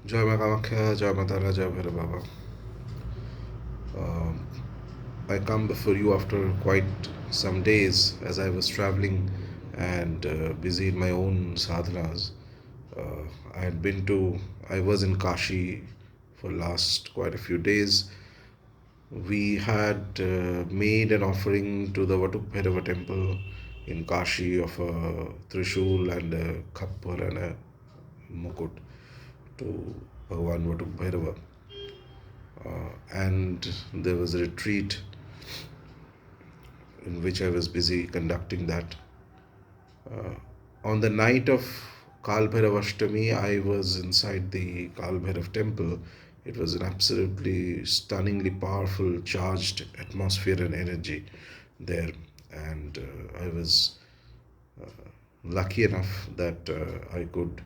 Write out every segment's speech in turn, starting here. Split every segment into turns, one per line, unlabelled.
Jai Ma Kamakhya, Jai Ma Tara, Jai Bhaira Baba. Um, I come before you after quite some days as I was traveling and busy in my own sadhanas. Uh, I had been to, I was in Kashi for last quite a few days. We had made an offering to the Vatuk Bhairava temple in Kashi of a Trishul and a Khappar and a Mukut to Bhagavan Vatuk Bhairava. And there was a retreat in which I was busy conducting that. On the night of Kal Bhairav Ashtami, I was inside the Kal Bhairav temple. It was an absolutely stunningly powerful, charged atmosphere and energy there. And I was lucky enough that I could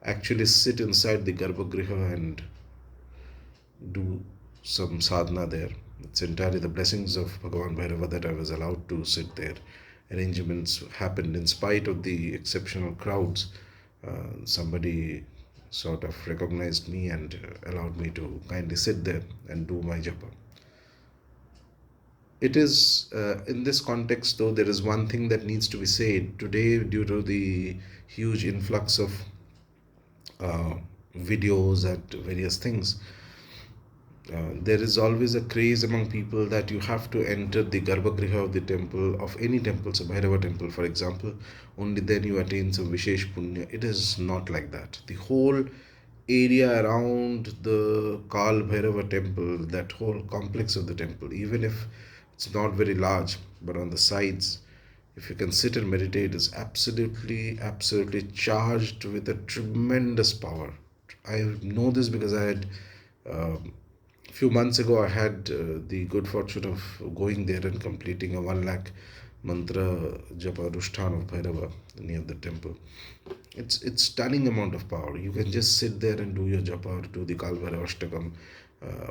actually sit inside the Garbhagriha and do some sadhana there. It's entirely the blessings of Bhagavan Bhairava that I was allowed to sit there. Arrangements happened in spite of the exceptional crowds. Somebody sort of recognized me and allowed me to kindly sit there and do my japa. It is in this context, though, there is one thing that needs to be said today due to the huge influx of uh, videos and various things. There is always a craze among people that you have to enter the Garbhagriha of the temple, of any temple, so Bhairava temple, for example, only then you attain some Vishesh Punya. It is not like that. The whole area around the Kal Bhairava temple, that whole complex of the temple, even if it's not very large, but on the sides, if you can sit and meditate, is absolutely, absolutely charged with a tremendous power. I know this because I had few months ago, I had the good fortune of going there and completing a 1 lakh mantra japa Anushthan of Bhairava near the temple. It's stunning amount of power. You can just sit there and do your japa or do the Kalbhairava Ashtakam.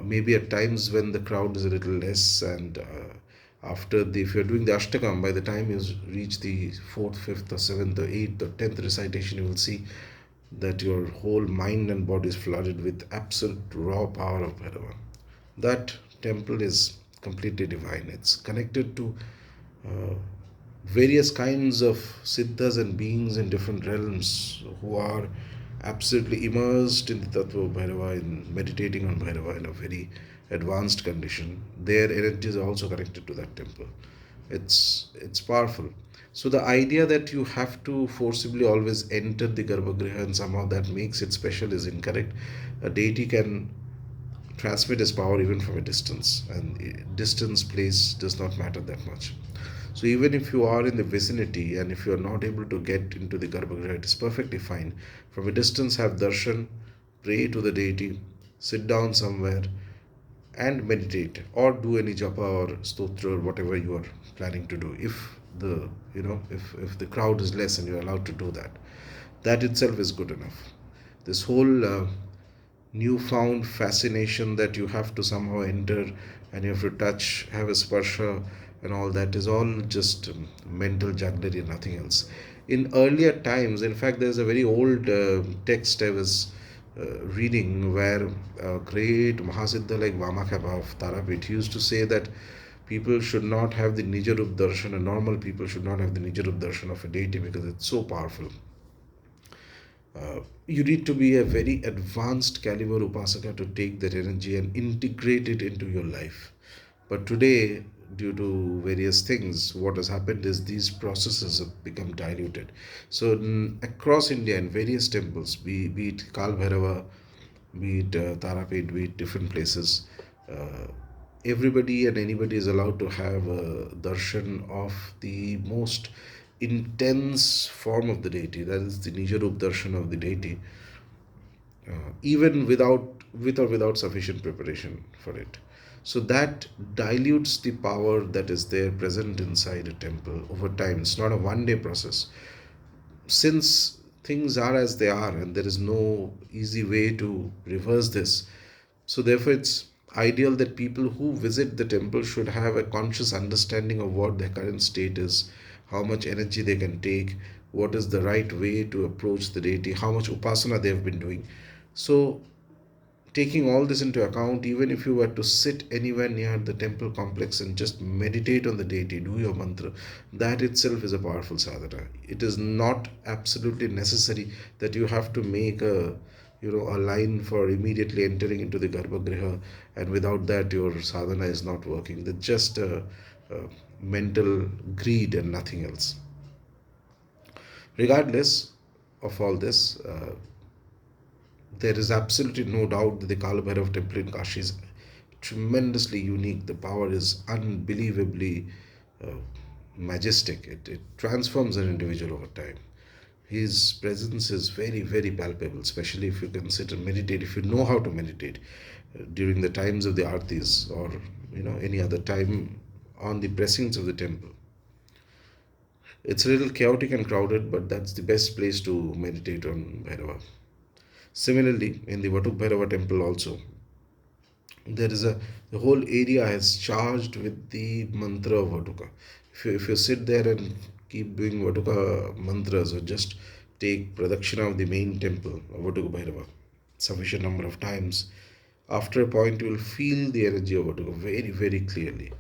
Maybe at times when the crowd is a little less and after the if you're doing the Ashtakam, by the time you reach the fourth, fifth, or seventh, or eighth, or 10th recitation, you will see that your whole mind and body is flooded with absolute raw power of Bhairava. That temple is completely divine. It's connected to uh, various kinds of siddhas and beings in different realms who are absolutely immersed in the tattva of Bhairava, in meditating on Bhairava in a very advanced condition. Their energies are also connected to that temple. It's powerful. So the idea that you have to forcibly always enter the Garbhagriha and somehow that makes it special is incorrect. A deity can transmit his power even from a distance, and distance, place does not matter that much. So even if you are in the vicinity and if you are not able to get into the Garbhagriha, it is perfectly fine. From a distance, have darshan, pray to the deity, sit down somewhere and meditate or do any japa or stotra or whatever you are planning to do. If the if the crowd is less and you're allowed to do that, that itself is good enough. This whole newfound fascination that you have to somehow enter and you have to touch, have a sparsha, and all that is all just mental jugglery, nothing else. In earlier times, in fact, there's a very old text I was reading where a great Mahasiddha like Ma Tara of Tarapith used to say that people should not have the Nijarup darshan, and normal people should not have the Nijarup darshan of a deity because it's so powerful. You need to be a very advanced caliber upasaka to take that energy and integrate it into your life. But today, due to various things, what has happened is these processes have become diluted. So, across India, in various temples, be it Kal Bhairava, be it Tarapet, be it different places, uh, everybody and anybody is allowed to have a darshan of the most intense form of the deity, that is the Nijarup darshan of the deity, even with or without sufficient preparation for it. So that dilutes the power that is there present inside a temple over time. It's not a 1 day process. Since things are as they are and there is no easy way to reverse this, so therefore it's ideal that people who visit the temple should have a conscious understanding of what their current state is, how much energy they can take, what is the right way to approach the deity, how much upasana they have been doing. So Taking all this into account, even if you were to sit anywhere near the temple complex and just meditate on the deity, do your mantra, that itself is a powerful sadhana. It is not absolutely necessary that you have to make a line for immediately entering into the garbhagriha, and without that your sadhana is not working. That's just a mental greed and nothing else. Regardless of all this, there is absolutely no doubt that the Kalabhairav temple in Kashi is tremendously unique. The power is unbelievably uh, majestic. It transforms an individual over time. His presence is very, very palpable, especially if you can sit and meditate, if you know how to meditate during the times of the artis, or any other time on the precincts of the temple. It's a little chaotic and crowded, but that's the best place to meditate on Bhairava. Similarly, in the Vatuk Bhairava temple also, there is the whole area is charged with the mantra of Vatuka. If you sit there and keep doing Vatuka mantras, or just take Pradakshina of the main temple of Vatuka Bhairava sufficient number of times, after a point you will feel the energy of Vatuka very, very clearly.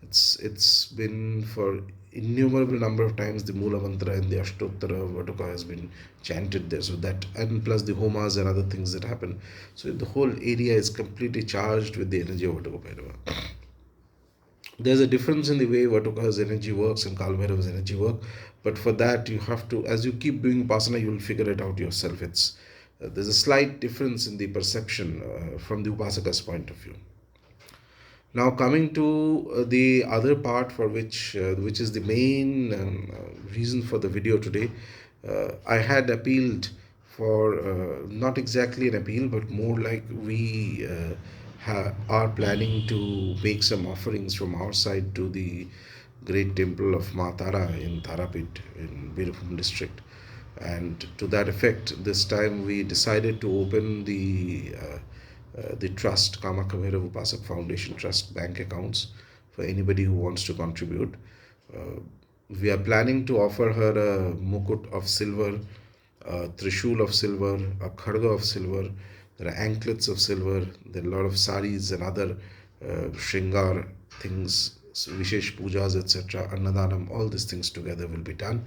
It's been for innumerable number of times the Mula Mantra and the Ashtottara Vatuka has been chanted there. So that, and plus the homas and other things that happen. So the whole area is completely charged with the energy of Vatuka Bhairava. There's a difference in the way Vatuka's energy works and Kalbhairava's energy work, but for that you have to, as you keep doing Upasana, you will figure it out yourself. There's a slight difference in the perception from the Upasaka's point of view. Now coming to the other part, for which is the main reason for the video today, I had appealed for not exactly an appeal, but more like we are planning to make some offerings from our side to the great temple of Ma Tara in Tarapith in Birabhum district. And to that effect, this time we decided to open the trust, Kamakya Bhairav Upasak Foundation Trust bank accounts for anybody who wants to contribute. Uh, we are planning to offer her a mukut of silver, a trishul of silver, a khadga of silver, there are anklets of silver, there are a lot of saris and other shringar things, vishesh pujas, etc., annadanam, all these things together will be done.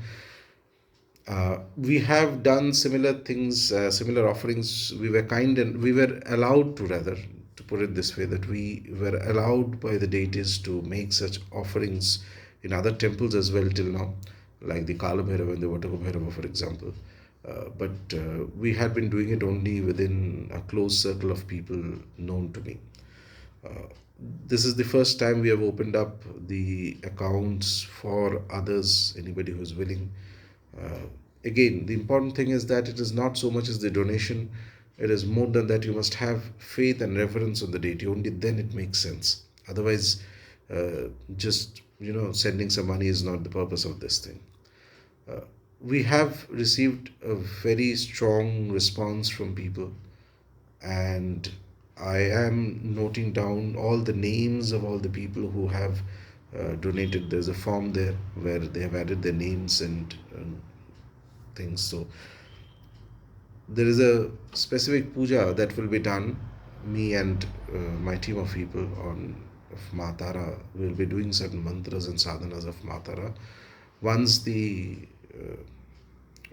We have done similar things, similar offerings. We were kind, and we were allowed to, rather, to put it this way, that we were allowed by the deities to make such offerings in other temples as well till now, like the Kala Bhairava and the Vataka Bhairava, for example. But we had been doing it only within a close circle of people known to me. Uh, this is the first time we have opened up the accounts for others, anybody who is willing. Uh, Again, the important thing is that it is not so much as the donation, it is more than that. You must have faith and reverence on the deity, only then it makes sense. Otherwise, just sending some money is not the purpose of this thing. Uh, we have received a very strong response from people, and I am noting down all the names of all the people who have donated. There's a form there where they have added their names and things. So there is a specific puja that will be done. Me and my team of people of Ma Tara will be doing certain mantras and sadhanas of Ma Tara. Once uh,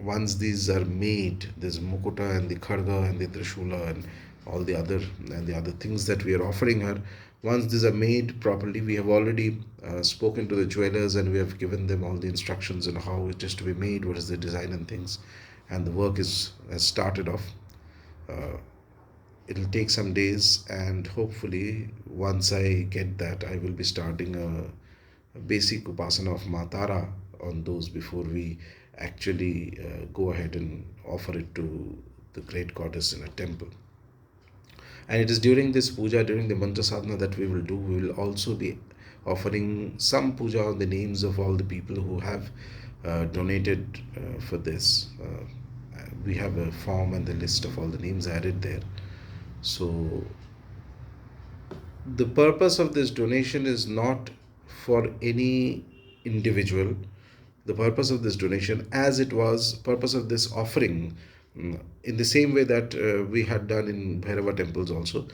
once these are made, there's mukuta and the khadga and the trishula and all the other things that we are offering her. Once these are made properly, we have already spoken to the jewelers, and we have given them all the instructions on how it is to be made, what is the design and things, and the work has started off. Uh, it'll take some days, and hopefully once I get that, I will be starting a basic upasana of Ma Tara on those before we actually go ahead and offer it to the great goddess in a temple. And it is during this puja, during the mantra sadhana that we will do, we will also be offering some puja on the names of all the people who have donated for this. We have a form and the list of all the names added there. So the purpose of this donation is not for any individual. The purpose of this donation, as it was purpose of this offering, In the same way that we had done in Bhairava temples also,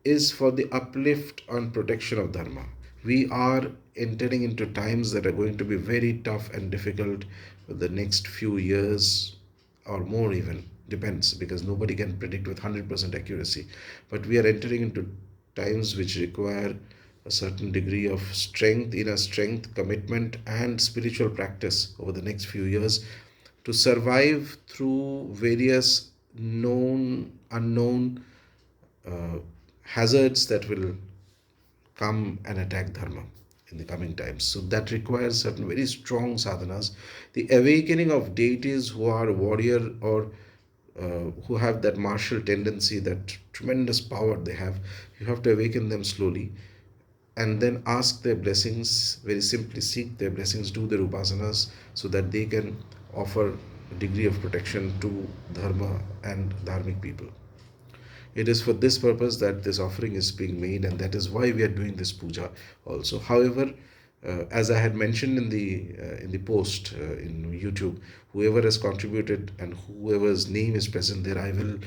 is for the uplift and protection of Dharma. We are entering into times that are going to be very tough and difficult for the next few years or more, even depends, because nobody can predict with 100% accuracy. But we are entering into times which require a certain degree of strength, inner strength, commitment, and spiritual practice over the next few years to survive through various known, unknown uh, hazards that will come and attack dharma in the coming times. So that requires certain very strong sadhanas. The awakening of deities who are warrior or who have that martial tendency, that tremendous power they have, you have to awaken them slowly and then ask their blessings, very simply seek their blessings, do their upasanas so that they can offer a degree of protection to dharma and dharmic people. It is for this purpose that this offering is being made, and that is why we are doing this puja also. However, as I had mentioned in the post in YouTube, whoever has contributed and whoever's name is present there, I will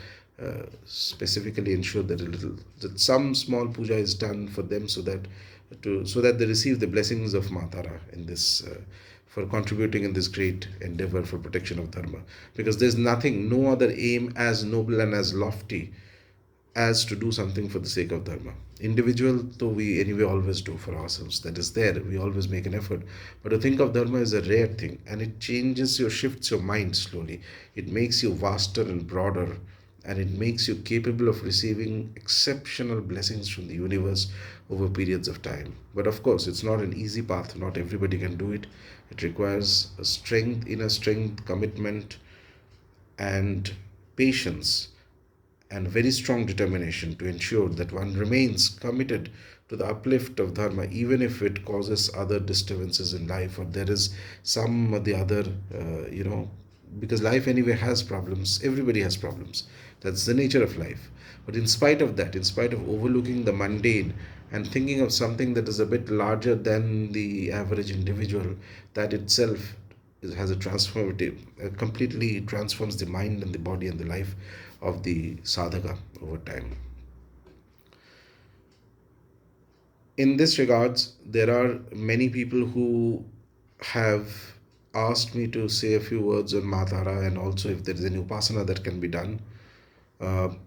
specifically ensure that that some small puja is done for them, so that they receive the blessings of Ma Tara in this. For contributing in this great endeavor for protection of dharma, because there's nothing, no other aim as noble and as lofty as to do something for the sake of dharma. Individual, though we anyway always do for ourselves, that is there, we always make an effort. But to think of dharma is a rare thing, and it shifts your mind slowly. It makes you vaster and broader, and it makes you capable of receiving exceptional blessings from the universe over periods of time. But of course, it's not an easy path, not everybody can do it. It requires a strength, inner strength, commitment, and patience, and very strong determination to ensure that one remains committed to the uplift of dharma, even if it causes other disturbances in life, or there is some or the other, because life anyway has problems, everybody has problems. That's the nature of life. But in spite of that, in spite of overlooking the mundane and thinking of something that is a bit larger than the average individual, that itself has a transformative, completely transforms the mind and the body and the life of the sadhaka over time. In this regards, there are many people who have asked me to say a few words on Ma Tara, and also if there is any upasana that can be done.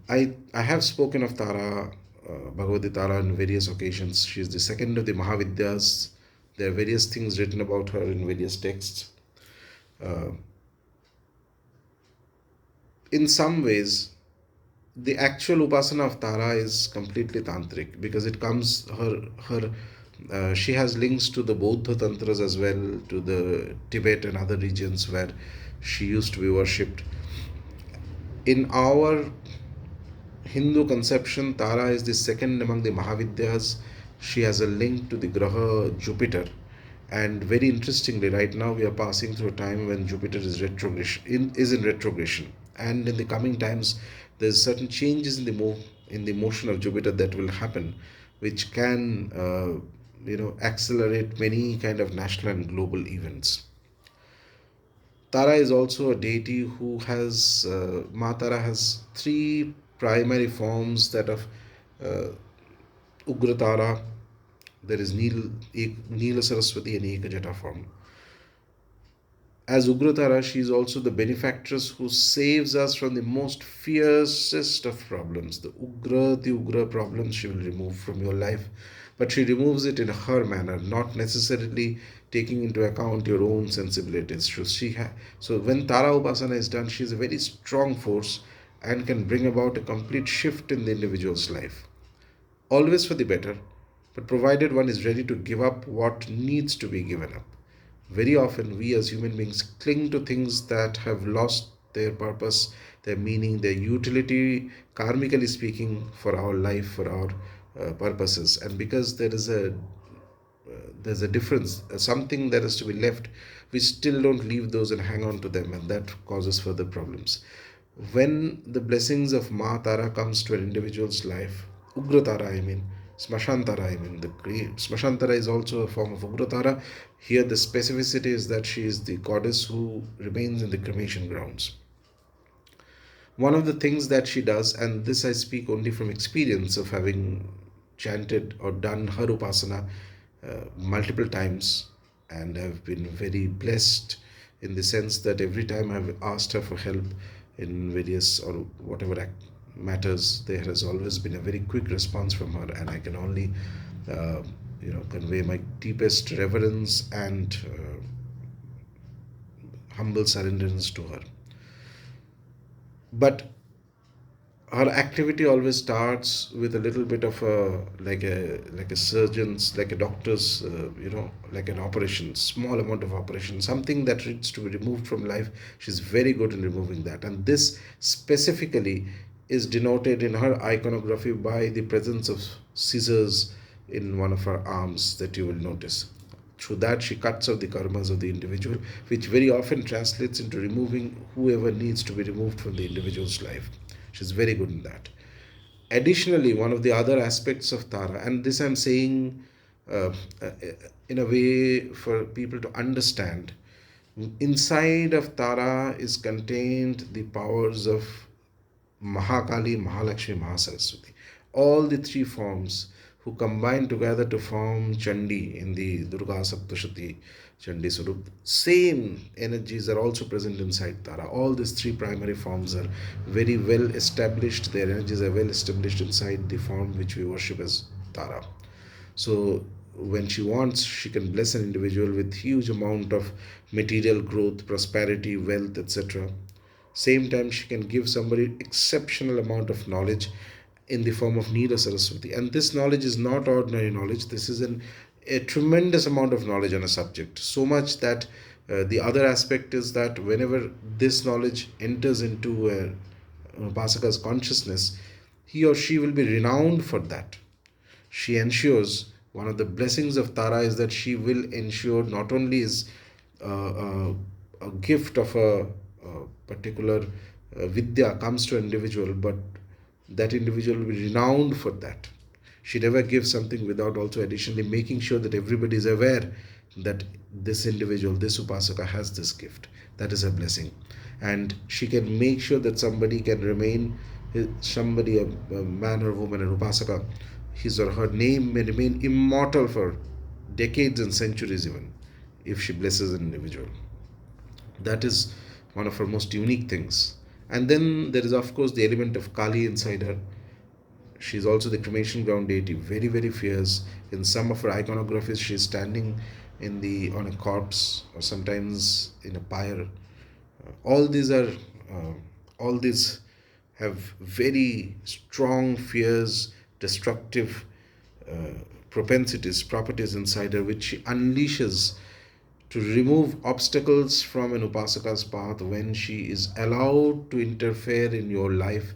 I have spoken of Tara, Bhagavati Tara, on various occasions. She is the second of the Mahavidyas. There are various things written about her in various texts. Uh, in some ways, the actual upasana of Tara is completely tantric, because it comes her she has links to the Bauddha tantras as well, to the Tibet and other regions where she used to be worshipped. In our Hindu conception, Tara is the second among the Mahavidyas. She has a link to the Graha Jupiter. And very interestingly, right now we are passing through a time when Jupiter is in retrogression. And in the coming times, there's certain changes in the motion of Jupiter that will happen, which can accelerate many kind of national and global events. Tara is also a deity who has, Ma Tara has three primary forms, that of uh, Ugra Tara, there is Neela Saraswati, and Ekajata form. As Ugra Tara, she is also the benefactress who saves us from the most fiercest of problems. The Ugra problems she will remove from your life, but she removes it in her manner, not necessarily taking into account your own sensibilities. So when Tara Upasana is done, she is a very strong force and can bring about a complete shift in the individual's life. Always for the better, but provided one is ready to give up what needs to be given up. Very often, we as human beings cling to things that have lost their purpose, their meaning, their utility, karmically speaking, for our life, for our purposes. And because there's a difference, something that is to be left, we still don't leave those and hang on to them, and that causes further problems. When the blessings of Ma Tara comes to an individual's life, Ugra Tara, I mean, Smashantara, I mean, Smashantara is also a form of Ugratara. Here, the specificity is that she is the goddess who remains in the cremation grounds. One of the things that she does, and this I speak only from experience of having chanted or done her upasana multiple times, and have been very blessed in the sense that every time I've asked her for help in various or whatever matters, there has always been a very quick response from her, and I can only uh, convey my deepest reverence and humble surrenderance to her. But her activity always starts with a little bit of a like a surgeon's, like a doctor's, like an operation, small amount of operation, something that needs to be removed from life. She's very good in removing that, and this specifically is denoted in her iconography by the presence of scissors in one of her arms that you will notice. Through that, she cuts off the karmas of the individual, which very often translates into removing whoever needs to be removed from the individual's life. She's very good in that. Additionally, one of the other aspects of Tara, and this I'm saying uh, uh, in a way for people to understand, inside of Tara is contained the powers of Mahakali, Mahalakshmi, Mahasaraswati. All the three forms who combine together to form Chandi in the Durga Saptashati Chandi Swarup. Same energies are also present inside Tara. All these three primary forms are very well established. Their energies are well established inside the form which we worship as Tara. So when she wants, she can bless an individual with huge amount of material growth, prosperity, wealth, etc. Same time, she can give somebody exceptional amount of knowledge in the form of Neela Saraswati. And this knowledge is not ordinary knowledge. This is a tremendous amount of knowledge on a subject. So much that the other aspect is that whenever this knowledge enters into a Upasaka's consciousness, he or she will be renowned for that. She ensures, one of the blessings of Tara is that she will ensure not only is a gift of a particular vidya comes to an individual, but that individual will be renowned for that. She never gives something without also additionally making sure that everybody is aware that this individual, this upasaka has this gift. That is a blessing. And she can make sure that somebody can remain, somebody, a man or woman, an upasaka, his or her name may remain immortal for decades and centuries even, if she blesses an individual. That is one of her most unique things. And then there is, of course, the element of Kali inside her. She is also the cremation ground deity, very, very fierce. In some of her iconographies, she is standing in the on a corpse or sometimes in a pyre. All these are, uh, all these have very strong fears, destructive uh, propensities, properties inside her, which she unleashes to remove obstacles from an upasaka's path when she is allowed to interfere in your life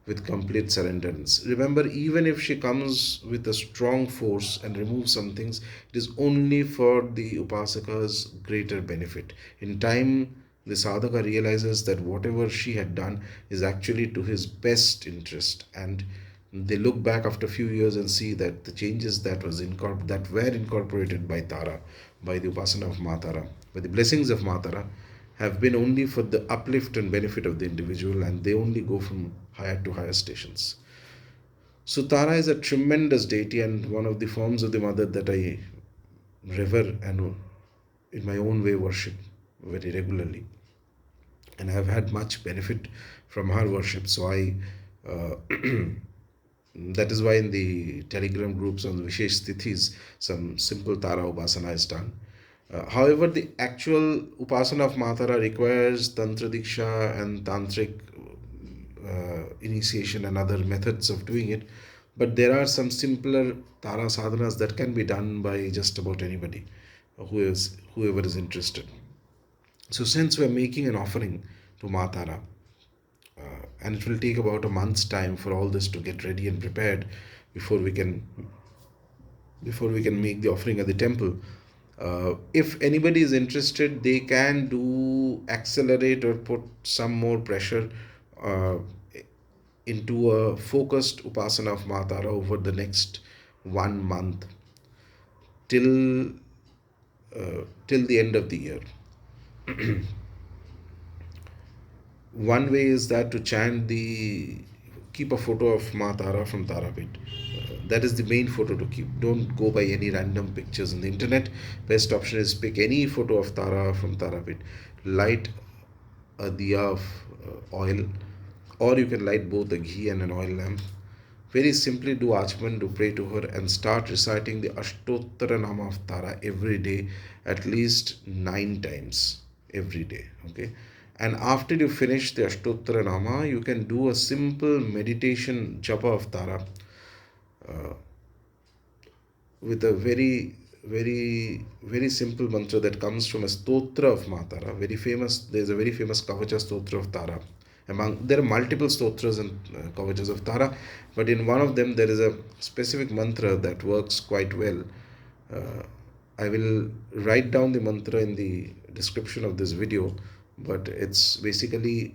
with complete surrenderance. Remember, even if she comes with a strong force and removes some things, it is only for the upasaka's greater benefit. In time, the sadhaka realizes that whatever she had done is actually to his best interest, and they look back after a few years and see that the changes that were incorporated by Tara, by the upasana of Ma Tara, by the blessings of Ma Tara, have been only for the uplift and benefit of the individual, and they only go from higher to higher stations. So Tara is a tremendous deity and one of the forms of the mother that I revere and in my own way worship very regularly, and I have had much benefit from her worship. So I uh, that is why in the telegram groups on the Vishesh Tithis, some simple Tara Upasana is done. However, the actual Upasana of Ma Tara requires Tantra Diksha and Tantric initiation and other methods of doing it. But there are some simpler Tara sadhanas that can be done by just about anybody whoever is interested. So, since we're making an offering to Ma Tara, and it will take about a month's time for all this to get ready and prepared before we can make the offering at the temple. If anybody is interested, they can do accelerate or put some more pressure uh, into a focused upasana of Ma Tara over the next 1 month till uh, till the end of the year. One way is that to chant keep a photo of Ma Tara from Tarapith. That is the main photo to keep. Don't go by any random pictures on the internet. Best option is pick any photo of Tara from Tarapith. Light a diya of oil, or you can light both a ghee and an oil lamp. Very simply do Achman, do pray to her, and start reciting the Ashtottara Nama of Tara every day, at least 9 times every day. Okay, and after you finish the Ashtottara Nama, you can do a simple meditation japa of Tara with a very simple mantra that comes from a stotra of Ma Tara. Very famous. There's a very famous kavacha stotra of Tara. There are multiple stotras and kavachas of Tara, but in one of them there is a specific mantra that works quite well. Uh, I will write down the mantra in the description of this video, but it's basically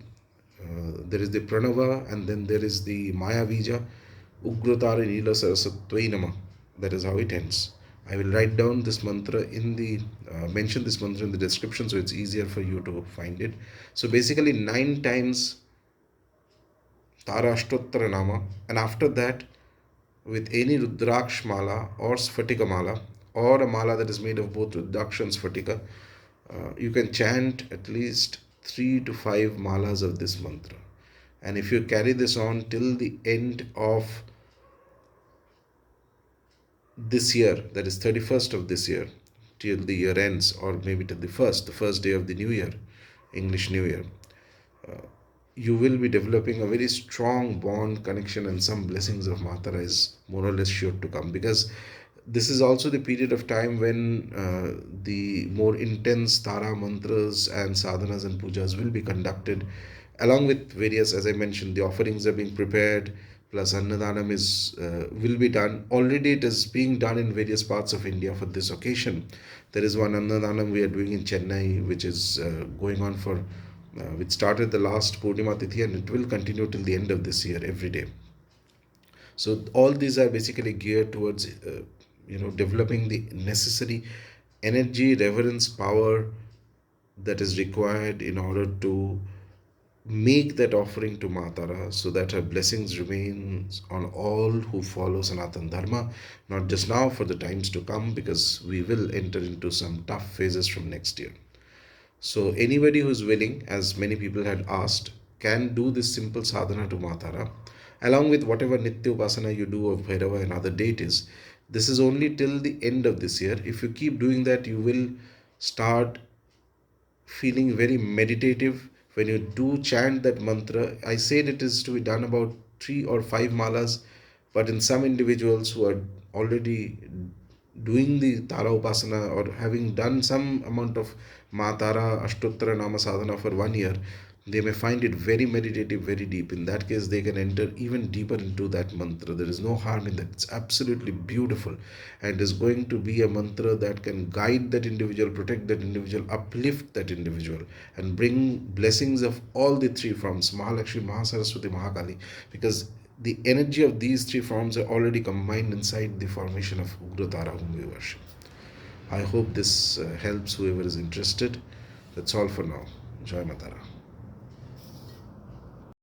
there is the pranava and then there is the maya vija ugrotara nila sarasatwai nama. That is how it ends. I will write down this mantra in the mention this mantra in the description so it's easier for you to find it. So basically 9 times Tara Astottara Nama, and after that with any Rudraksh mala or Sphatika mala or a mala that is made of both Rudraksh and Sphatika, you can chant at least 3 to 5 malas of this mantra. And if you carry this on till the end of this year, that is 31st of this year, till the year ends, or maybe till the first day of the new year, English New Year, you will be developing a very strong bond connection, and some blessings of Ma Tara is more or less sure to come, because this is also the period of time when the more intense Tara mantras and sadhanas and pujas will be conducted, along with various, as I mentioned, the offerings are being prepared, plus Annadanam is will be done. Already it is being done in various parts of India for this occasion. There is one Annadanam we are doing in Chennai, which is going on for, which started the last Purnima Tithi and it will continue till the end of this year every day. So all these are basically geared towards developing the necessary energy, reverence, power that is required in order to make that offering to Ma Tara, so that her blessings remains on all who follow Sanatana Dharma, not just now, for the times to come, because we will enter into some tough phases from next year. So anybody who is willing, as many people had asked, can do this simple sadhana to Ma Tara, along with whatever Nitya Upasana you do of Bhairava and other deities. This is only till the end of this year. If you keep doing that, you will start feeling very meditative when you do chant that mantra. I said it is to be done about 3 or 5 malas, but in some individuals who are already doing the Tara Upasana or having done some amount of Ma Tara Ashtottara Nama Sadhana for 1 year, they may find it very meditative, very deep. In that case, they can enter even deeper into that mantra. There is no harm in that. It's absolutely beautiful, and is going to be a mantra that can guide that individual, protect that individual, uplift that individual, and bring blessings of all the 3 forms, Mahalakshmi, Mahasaraswati, Mahakali, because the energy of these 3 forms are already combined inside the formation of Ugratara, whom we worship. I hope this helps whoever is interested. That's all for now. Jai Ma Tara.